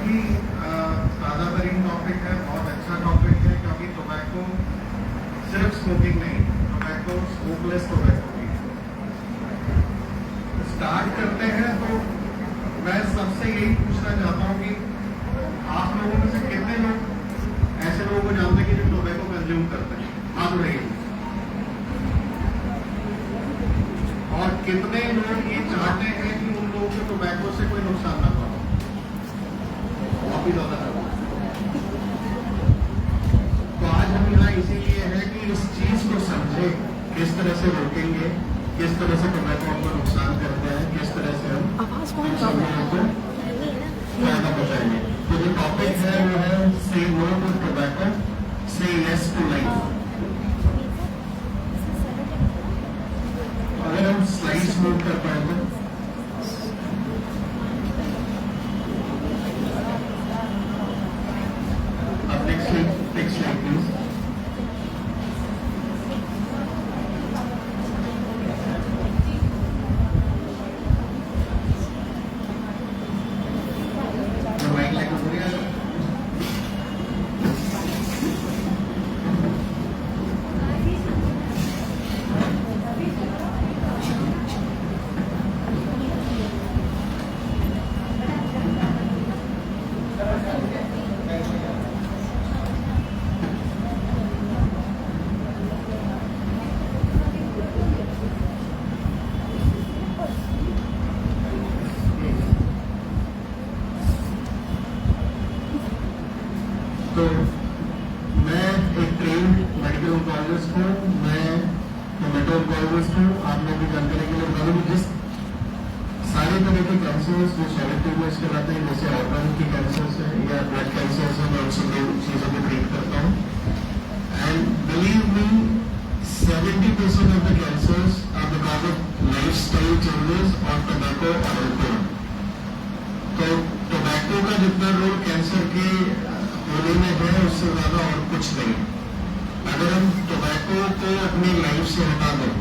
ही ताज़ा तरीन टॉपिक है, बहुत अच्छा टॉपिक है, क्योंकि टोबैको सिर्फ स्मोकिंग नहीं, टोबैको स्मोकलेस टोबैको भी स्टार्ट करते हैं। तो मैं सबसे यही पूछना चाहता हूँ कि आप लोगों में से कितने लोग ऐसे लोगों को जानते हैं कि जो टोबैको कंज्यूम करते हैं, हाथ उठाइए। और कितने लोग ये चाहते हैं कि उन लोगों को टोबैको से कोई नुकसान ना पहुंचे? काफी ज्यादा है। तो आज हम यहाँ इसीलिए है कि इस चीज को समझे, किस तरह से रोकेंगे, किस तरह से टोबैको हमको नुकसान करते हैं, किस तरह से हम सब लोगों को फायदा पहुंचाएंगे। तो जो टॉपिक है वो है से नो टू टोबैको, से यस टू लाइफ। अगर हम स्लाइड्स मूव कर पाए तो next slide please. तो मैं एक ट्रेन्ड मेडिकल ऑन्कोलॉजिस्ट हूँ, मैं टोमेटो ऑन्कोलॉजिस्ट हूँ। आप लोगों की जानकारी के लिए बता दूँ कि जिस सारे तरह के कैंसर्स जो सॉलिड ट्यूमर्स कहलाते हैं, जैसे ऑर्गन की कैंसर्स है या ब्लड कैंसर्स है, मैं उन सब चीज़ों को ट्रीट करता हूँ। And believe me, 70% of the cancers are because of lifestyle changes और टोबैको और अल्कोहल। तो टोबैको का जितना रोल कैंसर के होने में है उससे ज्यादा और कुछ नहीं। अगर हम टोबैको को अपनी लाइफ से हटा दें,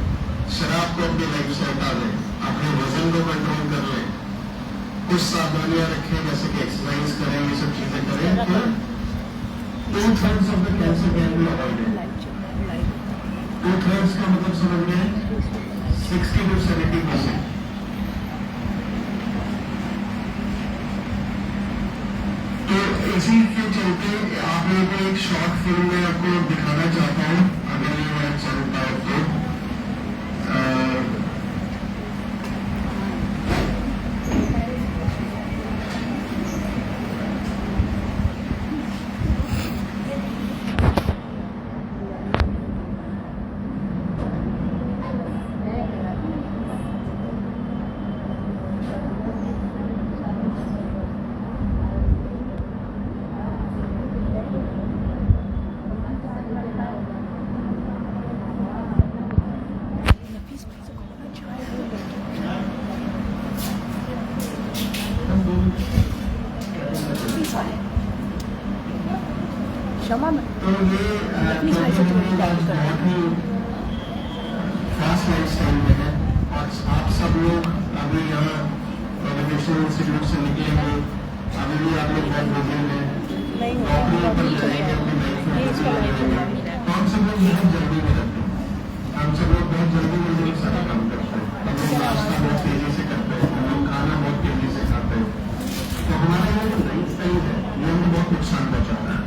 शराब को अपनी लाइफ से हटा दें, अपने वजन को कंट्रोल कर लें, कुछ सावधानियां रखें जैसे कि एक्सरसाइज करें, ये सब चीजें करें, तो 2/3 of the cancer can be avoided. 2/3 का मतलब समझ में 60 to 70%। इसी के चलते आप लोगों को एक शॉर्ट फिल्म में आपको दिखाना चाहता हूँ, अगर ये मैं चल पाए तो। क्षमा में तो ये फास्ट लाइफ स्टाइल में है। और आप सब लोग अभी यहाँ एजुकेशनल इंस्टीट्यूट से निकलेंगे, अभी भी आप लोग बहुत बिजी हैं, नौकरियों पर जाएंगे, अपनी लाइफ में बिजी हो जाएंगे। तो हम सब लोग बहुत जल्दी में रहते हैं, हम सब लोग बहुत जल्दी में सारा काम करते हैं। हम लोग नाश्ता बहुत तेजी से करते हैं, हम लोग खाना बहुत तेजी से खाते हैं। तो हमारा ये जो लाइफ स्टाइल है ये हमें बहुत नुकसान पहुँचाता है।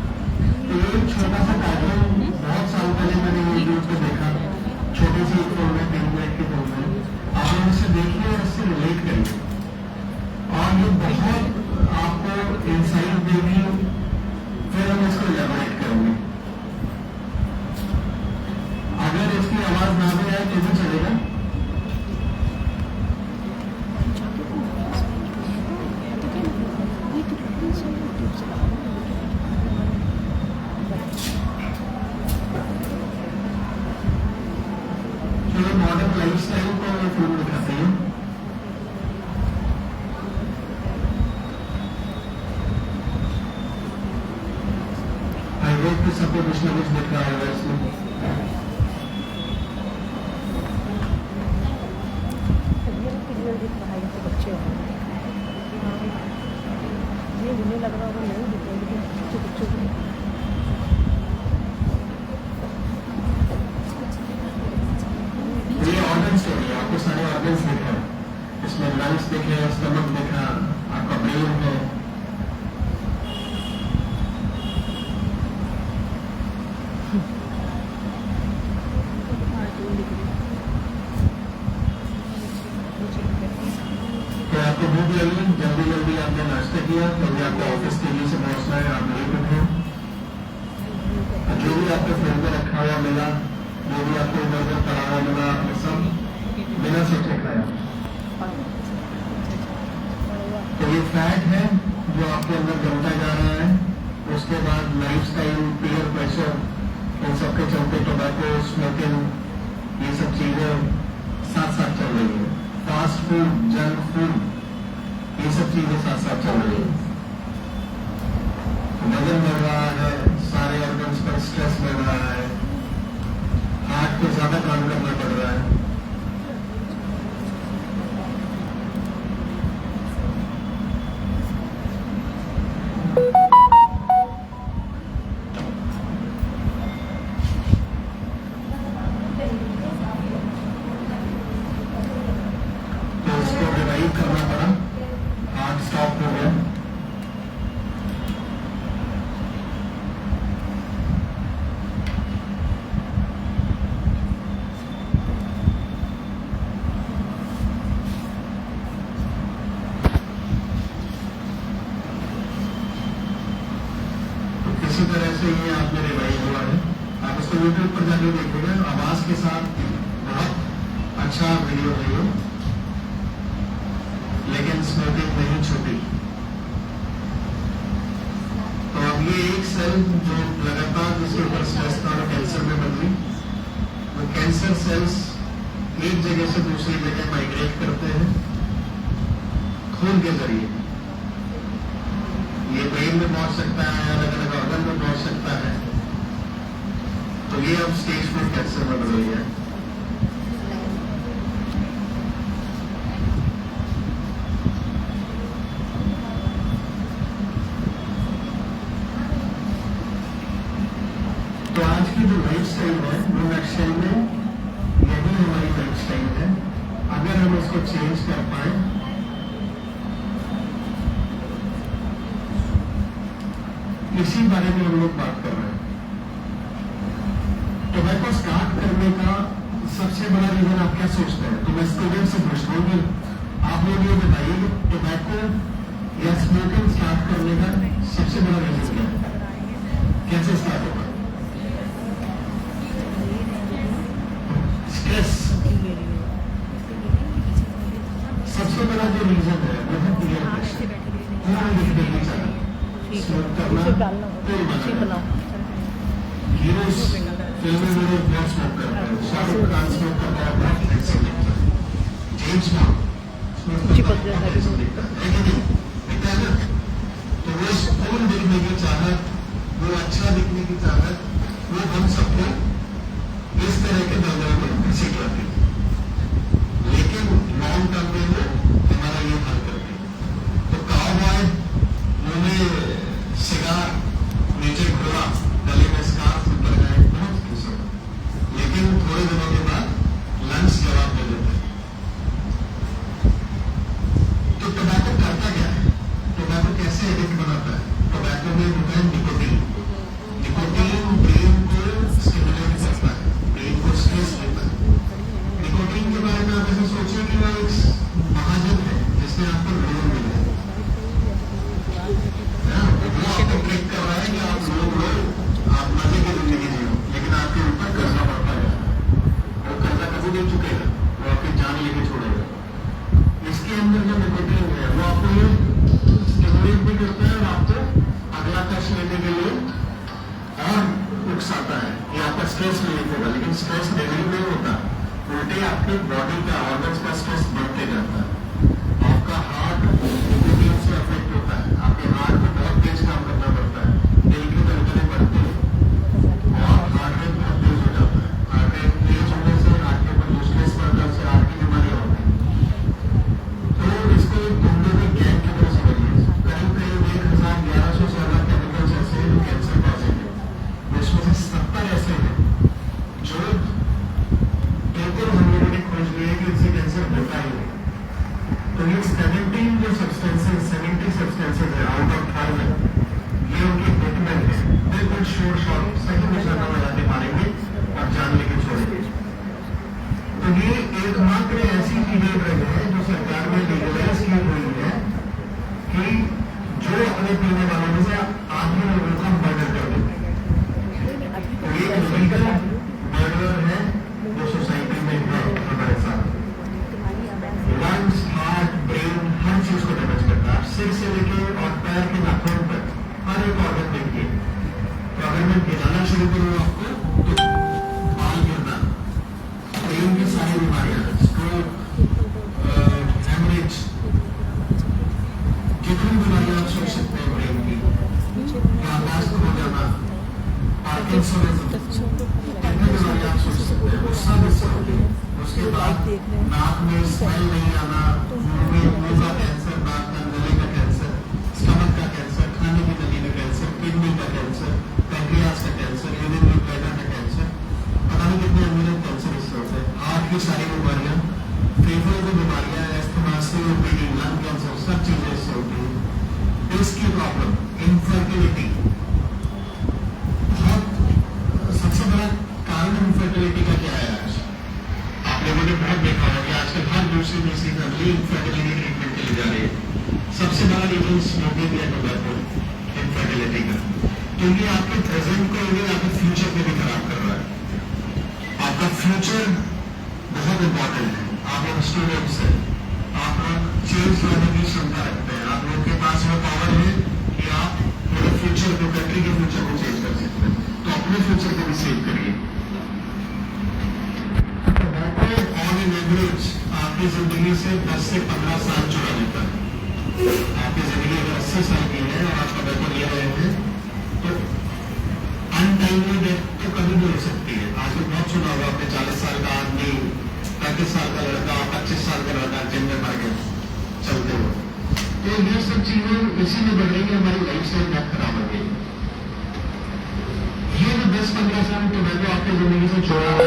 तो ये एक छोटा सा कार्यक्रम बहुत साल पहले मैंने यूट्यूब पे देखा, छोटी सी फिल्म है, 3 मिनट की फिल्म है। आप लोग इसे देखिए और इससे रिलेट करिए और ये बहुत आपको इंसाइट देगी। फिर हम इसको इलैबोरेट करेंगे। अगर इसकी आवाज ना भी आए तो भी चलेगा। मॉडर्न लाइफस्टाइल को ये फिल्म दिखाते हैं। आई होप कि सबको कुछ ना कुछ दिख रहा होगा इसमें। बच्चे जिन्हें लग रहा होगा नहीं दिख रहा, लेकिन चुप चुप ये ऑर्गन्स हो गए, आपको सारे ऑर्गन्स दिख रहे हैं। इसमें लंग्स दिखे, स्टमक दिखा, आपका ब्रेन है। तो आपको भूख लगी, जल्दी जल्दी आपने नाश्ता किया, तभी आपको ऑफिस के लिए से पहुंचना है, आप लेट उठे। जो भी आपके फोन पे रखा हुआ मिला, जो भी आपको इधर उधर पड़ा हुआ मिला, आपने सब बिना सोचे खाया। तो ये फैट है जो आपके अंदर जमता जा रहा है। उसके बाद लाइफस्टाइल, पीयर प्रेशर, इन सबके चलते टोबैको, स्मोकिंग, ये सब चीजें साथ साथ चल रही है। फास्ट फूड, जंक फूड, ये सब चीजें साथ साथ चल रही है। वजन बढ़ रहा है, सारे ऑर्गन्स पर स्ट्रेस बढ़ रहा है, हार्ट को ज्यादा काम करना पड़ रहा है। तो इसको रिवाइव करना पड़ा, हार्ट स्टॉप हो गया। इसी तरह से ये आपने रिवाइव हुआ है। आप इसको यूट्यूब पर जाके देखिएगा, आवाज के साथ बहुत अच्छा वीडियो है ये, लेकिन स्मोकिंग नहीं छूटी। तो अब ये एक सेल जो लगातार जिसके ऊपर स्ट्रेस था और कैंसर में बदली, वो कैंसर सेल्स एक जगह से दूसरी जगह माइग्रेट करते हैं खून के जरिए। ये ब्रेन में पहुंच सकता है, अलग अलग ऑर्गन में पहुंच सकता है। तो ये अब स्टेज 4 कैंसर बन रही है। तो आज की जो लाइफ स्टाइल है, वो लाइफस्टाइल में यही हमारी लाइफ स्टाइल है। अगर हम इसको चेंज कर पाए, इसी बारे में हम लोग बात कर रहे हैं। टोबैको स्टार्ट करने का सबसे बड़ा रीजन आप क्या सोचते हैं? तो मैं स्टूडेंट से पूछता हूँ कि आप लोग ये बताइए कि टोबैको या स्मोकिंग स्टार्ट करने का सबसे बड़ा रीजन क्या है? कैसे स्टार्ट होगा? स्ट्रेस सबसे बड़ा जो रीजन है वो है पीयर प्रेशर। कौन लिख चाहिए स्मोक करना, कोई बनाना। हीरोज फिल्में में लोग बहुत स्मोक करते हैं। शाहरुख खान स्मोक करता है, ब्रैड पिट स्मोक करता है, जेम्स बॉन्ड स्मोक करता है, दिखता है ना। तो वो कूल दिखने की चाहत, वो अच्छा दिखने की चाहत, वो हम सबको इस तरह के दलदल में घसीट लाती है। लेकिन लॉन्ग टर्म में वो हमारा ये हाल करती है। तो काउबॉय उन्होंने सिगार नीचे घोड़ा, गले में स्कार्फ ऊपर गए, बहुत खुश हो। लेकिन थोड़े दिनों के बाद लंग्स जवाब दे देते हैं। तो टोबैको करता क्या है? टोबैको कैसे एडिक्ट बनाता है? टोबैको में होता है निकोटीन। निकोटीन ब्रेन को स्टिमुलेट करता है, ब्रेन को स्ट्रेस देता है। निकोटीन के बारे में आप ऐसे सोचिए कि वो एक महाजन है जिसने आपको लोन मिला है। आपको क्लिक कर रहा है कि आप लोग लो, आप मजे की जिंदगी जियो, लेकिन आपके ऊपर कर्जा बढ़ता है। वो कर्जा कभी नहीं चुकेगा, वो आपकी जान लेके छोड़ेगा। इसके अंदर जो निकोटीन है वो आपको ये स्टिमुलेट भी करता है और आपको अगला कश लेने के लिए और उकसाता है। ये आपका स्ट्रेस रिलीफ होगा, लेकिन स्ट्रेस रिलीफ नहीं होता, उल्टे आपके बॉडी का ऑर्गन्स का स्ट्रेस बढ़ते जाता है। आपका हार्ट निकोटीन से अफेक्ट होता है, आपके हार्ट में बहुत तेज काम करना पड़ता है, दिल की धड़कनें बढ़ती है और हार्ट रेट बहुत तेज हो जाता है। हार्ट रेट तेज होने से हार्ट के ऊपर यूजलेस बढ़ता से हार्ट की बीमारियां होती हैं। तो इसको एक घूमने में गैंग की तरह समझिए। करीब करीब 1000 शॉर्ट सही दिशा में जाके मारेंगे और जान लेके छोड़ेंगे। तो ये एकमात्र ऐसी लीगल ड्रग है जो सरकार ने लीगलाइज की हुई है कि जो अपने पीने वालों में से आधे लोगों का मर्डर कर देते हैं। तो ये लीगल मर्डर है जो सोसाइटी में है हमारे साथ। लंग्स, हार्ट, ब्रेन हर चीज को डैमेज करता है, सिर से लेके और पैर के नाखून तक हर एक ऑर्गन देखिए। तो अगर मैं गिराना शुरू करूँ आपको तो बाल गिरना, ब्रेन की सारी बीमारियां, स्ट्रोक, हेमरेज, कितनी बीमारियां आप सोच सकते हैं ब्रेन की, याददाश्त हो जाना, पार्किंसनिज्म, कितनी बीमारियां आप सोच सकते हैं, वो सब इससे होती है। उसके बाद नाक में स्मेल नहीं आना, मुंह का कैंसर, नाक का गले का कैंसर, स्टमक का कैंसर, खाने की नली का कैंसर, किडनी का कैंसर, पैंक्रियास का कैंसर, यूरिनरी ब्लैडर का कैंसर, पता नहीं कितने अमीर कैंसर इससे होते हैं। हार्ट की सारी बीमारियां, फेफड़े की बीमारियां, एस्थमा, सीओपीडी, लंग कैंसर, सब चीजें इससे होती है। इसकी प्रॉब्लम इनफर्टिलिटी, सबसे बड़ा कारण इनफर्टिलिटी का क्या है आज? आप लोगों ने बहुत देखा होगा कि आजकल हर दूसरी तीसरी फैमिली इनफर्टिलिटी ट्रीटमेंट के लिए जा रही है। सबसे बड़ा रीजन स्मोकिंग या टोबैको इनफर्टिलिटी का, क्योंकि आपके प्रेजेंट को इवन आपके फ्यूचर को भी खराब कर रहा है। आपका फ्यूचर बहुत इंपॉर्टेंट है। आप लोग स्टूडेंट्स हैं, आप लोग चेंज लाने की क्षमता रखते हैं, आप लोग के पास वो पावर है कि आप पूरे फ्यूचर को, कंट्री के फ्यूचर को चेंज कर सकते हैं। तो अपने फ्यूचर को भी सेव करिए। ऑन एन एवरेज आपकी जिंदगी से 10 से 15 साल चुरा लेता है। आपकी जिंदगी अगर 80 साल की है और आप टोबैको ले रहे हैं तो अनटाइमली डेथ तो कभी भी हो सकती है। आजकल बहुत सुना होगा आपने 40 साल का आदमी, 35 साल का लड़का, 25 साल का लड़का जिम में मर गया चलते हुए। तो ये सब चीजें इसी में बढ़ रही है, हमारी लाइफ स्टाइल बहुत खराब हो गई। ये जो 10-15 साल टोबैको आपकी जिंदगी से छोड़ा है,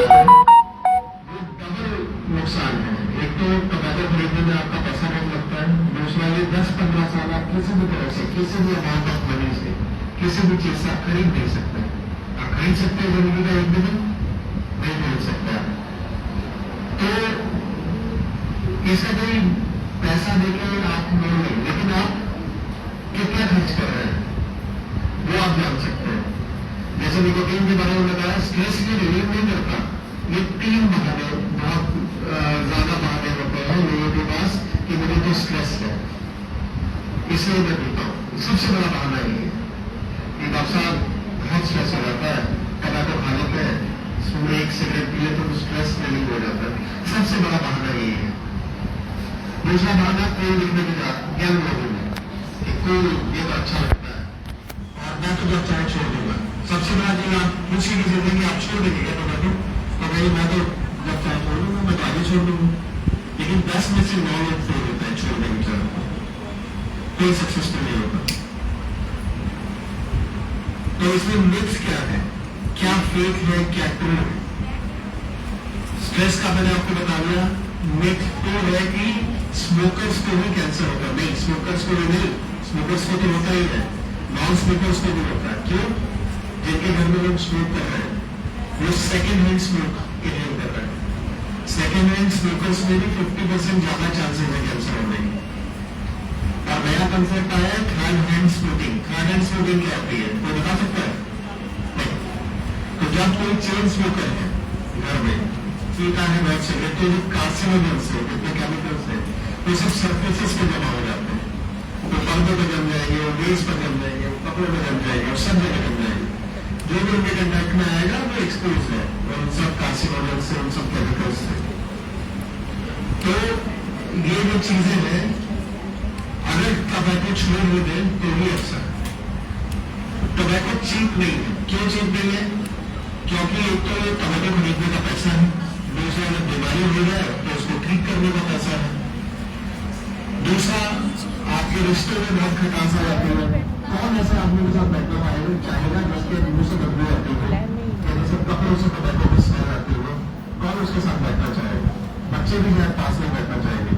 वो डबल नुकसान है। एक तो टोबैको खरीदने में आपका पैसा बहुत लगता है, दूसरा ये 10-15 साल आप किसी भी तरह से, किसी भी अमाउंट ऑफ मनी से, किसी भी चीज से आप खरीद नहीं सकते। आप खरीद सकते हैं जिंदगी का एक दिन, नहीं खरीद सकते आप। तो इसका कोई पैसा देकर आप मिल नहीं, लेकिन आप कितना खर्च कर रहे हैं वो आप जान सकते हैं। जैसे निकोटीन के बारे में बताया, स्ट्रेस ये रिलीव नहीं करता। ये 3 बहाने, बहुत ज्यादा बहाने होते हैं लोगों के पास कि मुझे तो स्ट्रेस है इसलिए मैं पीता हूँ। सबसे बड़ा बहाना ये है कि डॉक्टर साहब बहुत स्ट्रेस हो जाता है, टोबैको खा लेते हैं, सुबह 1 सिगरेट पी लेते तो स्ट्रेस रिलीव हो जाता है। सबसे बड़ा बहाना ये है। दूसरा बहाना कोई लिखने के बाद ज्ञान लोगों में कोई ये तो अच्छा लगता है और मैं तो जब चाहे छोड़ दूंगा। सबसे बड़ा चीज आप पूछिए कि जिंदगी आप छोड़ देंगे टोबैको, तो भाई मैं तो जब चाहे छोड़ दूंगा, मैं तो आगे छोड़ दूंगा। लेकिन 10 में से 9 लोग फेल होता है छोड़ने की तरफ, कोई सक्सेसफुल नहीं होता। तो इसमें मिथ्स क्या है, क्या फेक है, क्या ट्रू है? स्ट्रेस का मैंने आपको बता दिया। मिथ तो है कि स्मोकर्स को भी कैंसर होता है। नहीं, स्मोकर्स को भी नहीं, स्मोकर्स को तो होता ही है, नॉन स्मोकर्स को भी होता है। क्यों? जिनके घर में लोग स्मोक कर रहे हैं वो सेकेंड हैंड स्मोक इनहेल कर रहे हैं। सेकेंड हैंड स्मोकर्स में भी 50% ज्यादा चांसेस है कैंसर होने के। और नया कंसेप्ट आया है third hand smoking. Third hand smoking क्या होती है, कोई बता सकता है? नहीं। तो जब कोई चेन स्मोकर है घर में, पीता है बैठ से, तो जो कार्सिनोजेंस है, कितने केमिकल्स है, वो सब सरफेसेस पे जमा हो जाते हैं। तो पर्दों पर जम जाएंगे, वो बेस पर जम जाएंगे, वो कपड़ों पर जम जाएंगे और सब जगह जम जाएंगे। जो भी उनके कंटेक्ट में आएगा वो एक्सपोज है और उन सब कार्सिनोजेंस से, उन सब केमिकल्स से। तो ये जो चीजें हैं, अगर टोबैको छोड़ भी दें तो भी अच्छा है। टोबैको चीप नहीं है। क्यों चीप नहीं है? क्योंकि एक तो टोबैको खरीदने का पैसा है, दूसरा अगर बीमारी हो जाए तो उसको ठीक करने का पैसा है, दूसरा आपके रिश्ते में बहुत खटास आ जाती है। कौन ऐसे आदमी के साथ बैठना चाहेगा जिसके मुंह से बदबू आती है, जैसे कपड़ों से टोबैको की स्मेल आती है, कौन उसके साथ बैठना चाहेगा? बच्चे भी शायद पास में बैठना चाहेंगे।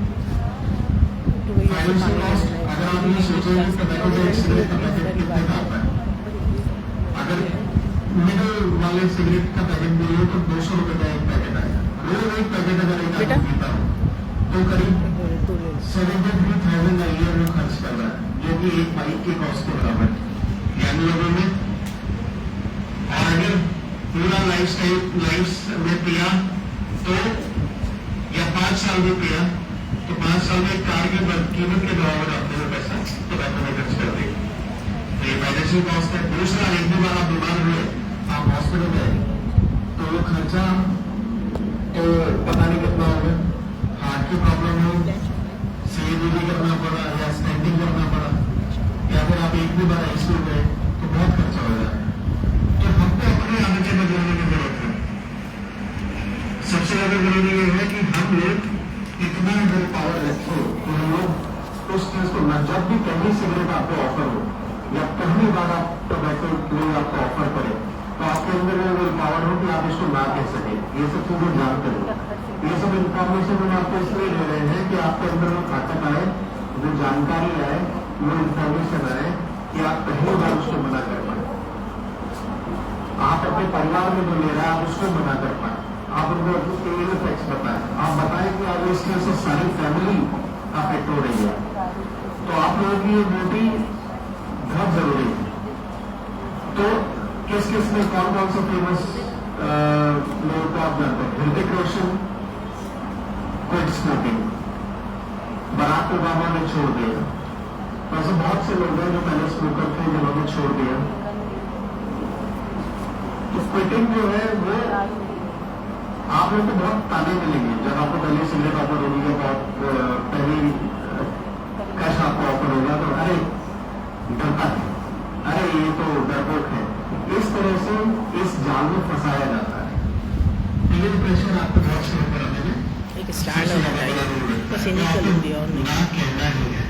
फाइनेंशियल कॉस्ट, अगर आप ये सोचें कि टोबैको का एक सिगरेट का पैकेट कितने का आता है, अगर मिडिल वाले सिगरेट का पैकेट भी लो तो 200 रुपए का एक पैकेट आएगा। रोज एक पैकेट अगर एक बेटा? आदमी पीता हो तो करीब 73,000 a year वो खर्च कर रहा है, जो कि एक बाइक के कॉस्ट के बराबर है यंग लोगों में। और अगर पूरा लाइफ में पिया तो या 5 साल में पिया तो 5 साल में कार की कीमत के बराबर आपने वो पैसा टोबैको में खर्च कर देगा। तो ये मेडिसिन कॉस्ट है। दूसरा, एक भी बार आप बीमार हुए, आप हॉस्पिटल गए तो वो खर्चा तो पता नहीं कितना होगा। हार्ट की प्रॉब्लम हो, सीएबीडी करना पड़ा या स्टेंटिंग करना पड़ा, या फिर आप एक भी बार आईसीयू गए तो बहुत खर्चा हो जाए। तो हमको अपनी आदतें बदलने की जरूरत है। सबसे ज्यादा जरूरी ये है कि हम लोग इतना अगर पावर रखें तो हम लोग उस चीज को ना, जब भी पहली सिगरेट आपको ऑफर हो या पहली बार आप टोबैको लोग आपको ऑफर करे तो आपके अंदर वो पावर हो कि आप इसको ना कह सके। ये सब चीजें जानते हो, ये सब इंफॉर्मेशन हम आपको इसलिए दे रहे हैं कि आपके अंदर वो ताकत आए, वो जानकारी आए, वो इंफॉर्मेशन आए कि आप पहली बार उसको मना कर पाए। आप अपने परिवार में जो ले रहा है आप उसको मना कर पाए, आप उनको उसके इफेक्ट्स बताएं, आप बताएं कि आप इस तरह से सारी फैमिली अफेक्ट हो रही है। तो आप लोगों की ये ड्यूटी बहुत जरूरी है। तो किस किस में कौन कौन से फेमस लोगों को आप जानते हैं? Hrithik Roshan quit smoking, Barack Obama ने छोड़ दिया। वैसे बहुत से लोग हैं जो पहले स्मोकर थे जिन्होंने छोड़ दिया। तो क्विटिंग जो है वो आप लोग को बहुत ताने मिलेंगे जब आपको पहले सिगरेट ऑफर होगी या बहुत पहली कैश आपको ऑफर होगा तो अरे डरता है, अरे ये तो डरपोक है। इस तरह से इस जाल में फंसाया जाता है। पीयर प्रेशर आपको बहुत शुरू करा देंगे, एक स्टैंड होना चाहिए, बस इन्हीं को लूँगी और नहीं। ना कहना ही है।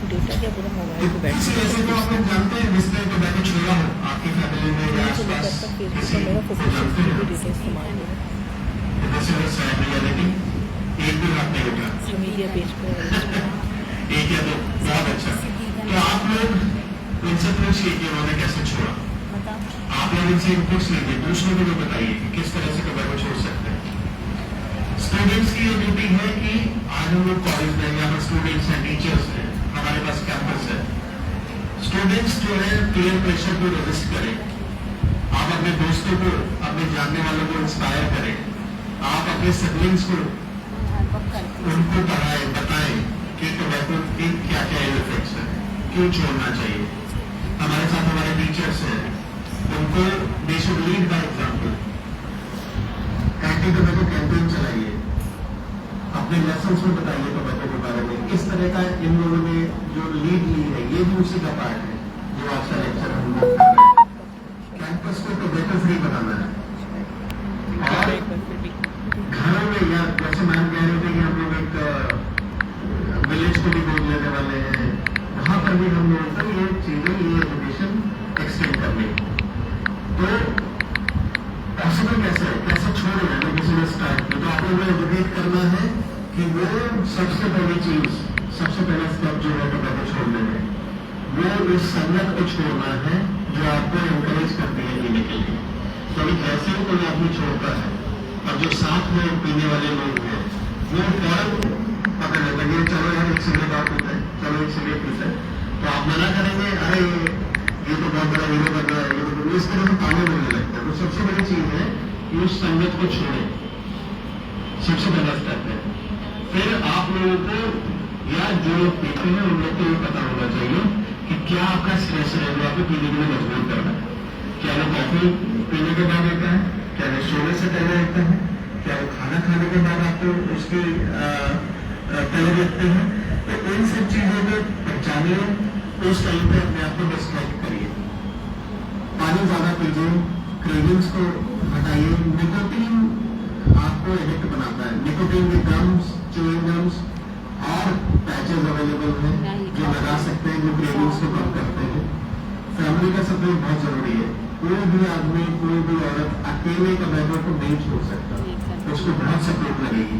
डेटा क्या पूरा मोबाइल पे बैठ किसी ऐसे को आप लोग जानते हैं जिसने टोबैको छोड़ा हो आपकी फैमिली में या आसपास फेसबुक किसी का मेरा को फोटो जानते हैं? डेटा इस्तेमाल है This is a sad reality. एक भी हाथ नहीं उठा, सोशल मीडिया पेज पर। एक या दो, बहुत अच्छा। तो आप लोग उनसे पूछिए कि उन्होंने कैसे छोड़ा। आप लोग इनसे इनपुट्स लेंगे, दूसरों को भी बताइए कि किस तरह से टोबैको छोड़ सकते हैं। स्टूडेंट्स की ये ड्यूटी है कि आज हम लोग कॉलेज में यहाँ पर स्टूडेंट्स हैं, टीचर्स हैं, हमारे पास कैंपस है। स्टूडेंट्स जो है पीयर प्रेशर को रेजिस्ट करें। आप अपने दोस्तों को, अपने जानने वालों को इंस्पायर करें। आप अपने सिबलिंग्स को उनको पढ़ाएं, बताएं कि टोबैको के क्या क्या इफेक्ट्स हैं, क्यों छोड़ना चाहिए। हमारे साथ हमारे टीचर्स हैं, उनको they should lead by example. Anti tobacco campaign चलाइए, अपने लेसन्स में बताइए टोबैको के बारे में। इस तरह का इन लोगों ने जो लीड ली है, ये भी उसी का पार्ट है जो आज का लेक्चर हम लोग कर रहे हैं। कैंपस को टोबैको फ्री बनाना है और घरों में, या जैसे मैम कह रहे थे कि हम लोग एक विलेज को भी गोद लेने वाले हैं, वहां पर भी हम लोगों को ये चीजें, ये एजुकेशन एक्सटेंड करनी। तो पॉसिबल कैसे है, कैसे छोड़े हैं किसी ने स्टार्ट किया, तो आप लोगों को एजुकेट करना है कि वो सबसे पहली चीज, सबसे पहला स्टेप जो है टोबैको छोड़ने में, वो इस संगत को छोड़ना है जो आपको एनकरेज करती है जीने के लिए। तो जैसे ही कोई आदमी छोड़ता है और जो साथ में पीने वाले लोग हैं वो फौरन पकड़ लेते हैं, चलो यार एक सिगरेट और पीते हैं, चलो एक सिगरेट पीते हैं। तो आप मना करेंगे, अरे ये तो बहुत बड़ा हीरो बन रहा है, ये तो इस तरह से ताने मिलने लगते हैं। तो सबसे बड़ी चीज है कि उस संगत को छोड़े, सबसे पहला स्टेप है। फिर आप लोगों को या जो लोग पीते हैं उन लोग को ये पता होना चाहिए कि क्या आपका स्ट्रेस है जो आपको पीने के लिए मजबूर कर रहा है। क्या वो कॉफी पीने के बाद रहता है, क्या वो सोने से पहले रहता है, क्या वो खाना खाने के बाद आपको उसकी पहले रखते हैं। तो इन सब चीजों को पहचानिए, उस टाइम पे अपने आप को डिस्ट्रैक्ट करिए। पानी ज्यादा पीजिए, क्रेविंग्स को हटाइए। निकोटीन आपको एडिक्ट बनाता है। निकोटीन के गम्स, च्युइंग गम्स और पैचेस अवेलेबल हैं जो लगा सकते हैं, जो क्रेविंग्स को कम करते हैं। फैमिली का सपोर्ट बहुत जरूरी है। कोई भी आदमी, कोई भी औरत अकेले टोबैको को नहीं छोड़ सकता, उसको बहुत सपोर्ट लगेगी।